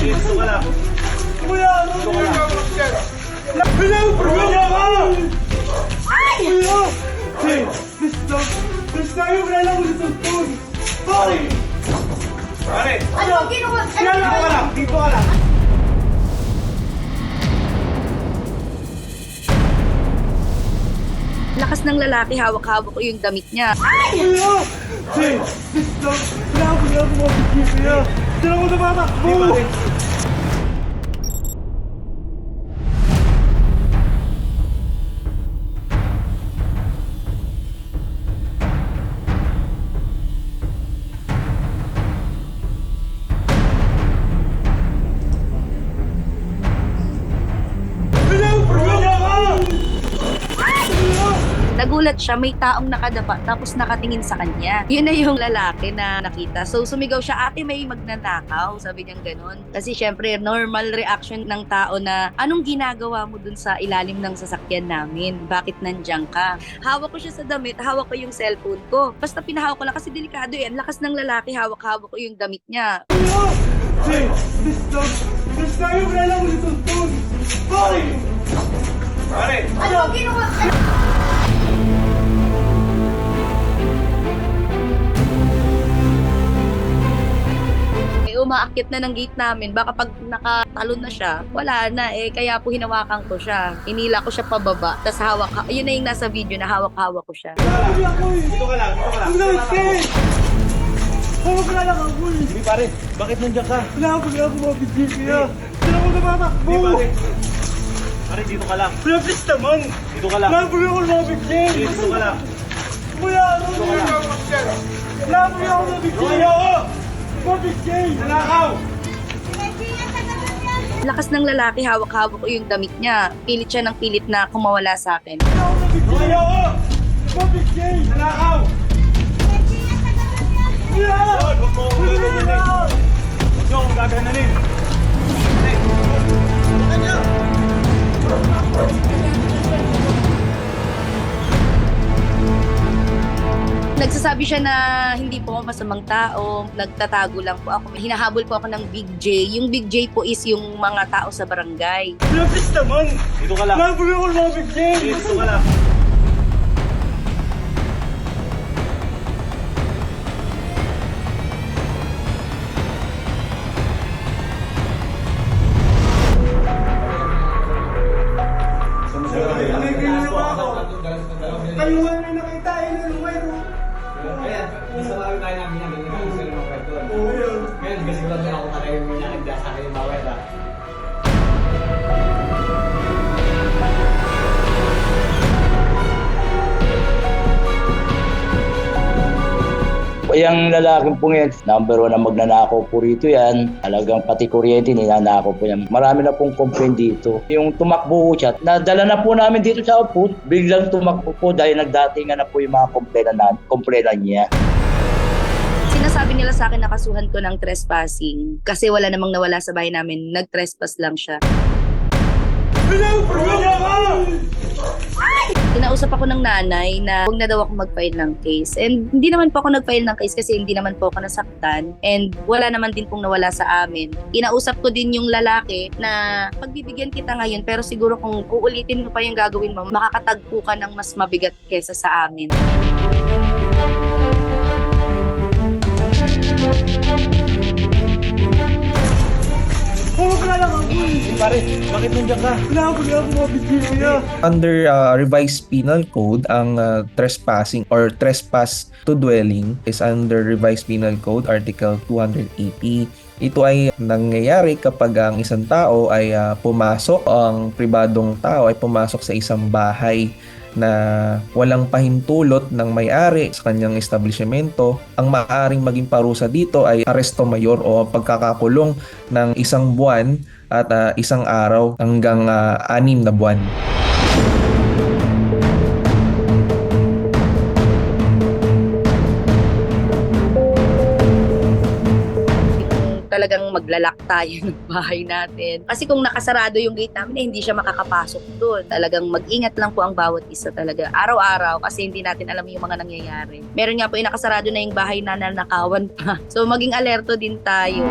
Dito ka lang. Kuya, ano Dito ka lang. Kuya, Kuya ka! Kuya! Hey, this tayo, wala lang ulit ang phone. Pare! Pare! Ano ang ginawa? Dito ka lang. Dito ka lang. Lakas ng lalaki, hawak-hawak ko yung damit niya. Kuya! Hey, wala ako mabigyan, kuya. Diyan ako namatakbo. Di pare. Kuya ka! Nagulat siya, may taong nakadapa tapos nakatingin sa kanya. Yun na yung lalaki na nakita. So sumigaw siya, ate may magnanakaw. Sabi niyang ganun. Kasi syempre normal reaction ng tao na anong ginagawa mo dun sa ilalim ng sasakyan namin? Bakit nandiyan ka? Hawak ko siya sa damit, hawak ko yung cellphone ko. Basta pinahawak ko lang kasi delikado yan. Lakas ng lalaki, hawak-hawak ko yung damit niya. Kuya! Hey, this tayo, wala lang ulit ang phone. Pare! Pare! Ano ang ginawa? Umaakit na ng gate namin, baka pag nakatalon na siya, wala na eh, kaya po hinawakan ko siya. Inila ko siya pababa, tas hawak, yun na yung nasa video na hawak-hawak ko siya. Sabi ako eh. Dito ka lang. Dito ka lang. Ang light eh. Wala lang ako eh. Hindi pare. Bakit nandiyan ka? Wala ako mabigyan, kuya. Diyan ako namatakbo. Hindi pare. Pare, dito ka lang. Kuya, please naman. Dito ka lang. Wala ako mabigyan. Dito ka lang. Kuya, ano Dito ka lang. wala ako mabigyan. Kuya ko! Mabigyan. Nanakaw! Lakas ng lalaki, hawak-hawak ko yung damit niya. Pilit siya ng pilit na kumawala sa akin. Wala ako mabigyan. Kuya ko! Mabigyan. Nanakaw! Kuya! Huwag mo akong gagananin. Huwag mo akong gagananin. Nagsasabi siya na hindi po ako masamang tao, nagtatago lang po ako. Hinahabol po ako ng Big J. Yung Big J po is yung mga tao sa barangay. Kuya, please naman. Dito ka lang. Wala ako mabigyan. Dito ka lang. Ano yung ginawa ko? Kayuhan na nakita, inunuway ko. Ayan, isa lang tayo namin yan, hindi namin sila mga kwento. Oo, yun. Ngayon, kasi lang ako talaga yung minakagda sa akin yung mawala. Yung lalaking po yan, number 1 na magnanakaw po rito yan. Talagang pati kuryente, ninanakaw po yan. Marami na pong complaint dito. Yung tumakbo po siya, nadala na po namin dito sa output. Biglang tumakbo po dahil nagdatingan na po yung mga complainant niya. Sinasabi nila sa akin nakasuhan ko ng trespassing kasi wala namang nawala sa bahay namin. Nag-trespass lang siya. Kuya ka! Kinausap ako ng nanay na huwag na daw ako mag-file ng case. And hindi naman po ako nag-file ng case kasi hindi naman po ako nasaktan. And wala naman din pong nawala sa amin. Kinausap ko din yung lalaki na pagbibigyan kita ngayon pero siguro kung uulitin mo pa yung gagawin mo, makakatagpo ka ng mas mabigat kesa sa amin. Wala lang ako eh. Pare, bakit nandiyan ka? Wala ako mabigyan, kuya. Under revised penal code, ang trespassing or trespass to dwelling is under revised penal code article 280. Ito ay nangyayari kapag ang isang tao ay pumasok, ang pribadong tao ay pumasok sa isang bahay na walang pahintulot ng may-ari sa kanyang establishmento. Ang maaaring maging parusa dito ay aresto mayor o pagkakakulong ng 1 buwan at 1 araw hanggang 6 na buwan. Talagang maglalak tayo ng bahay natin. Kasi kung nakasarado yung gate namin, eh, hindi siya makakapasok doon. Talagang mag-ingat lang po ang bawat isa talaga. Araw-araw kasi hindi natin alam yung mga nangyayari. Meron nga po yung nakasarado na yung bahay na nanakawan pa. So maging alerto din tayo.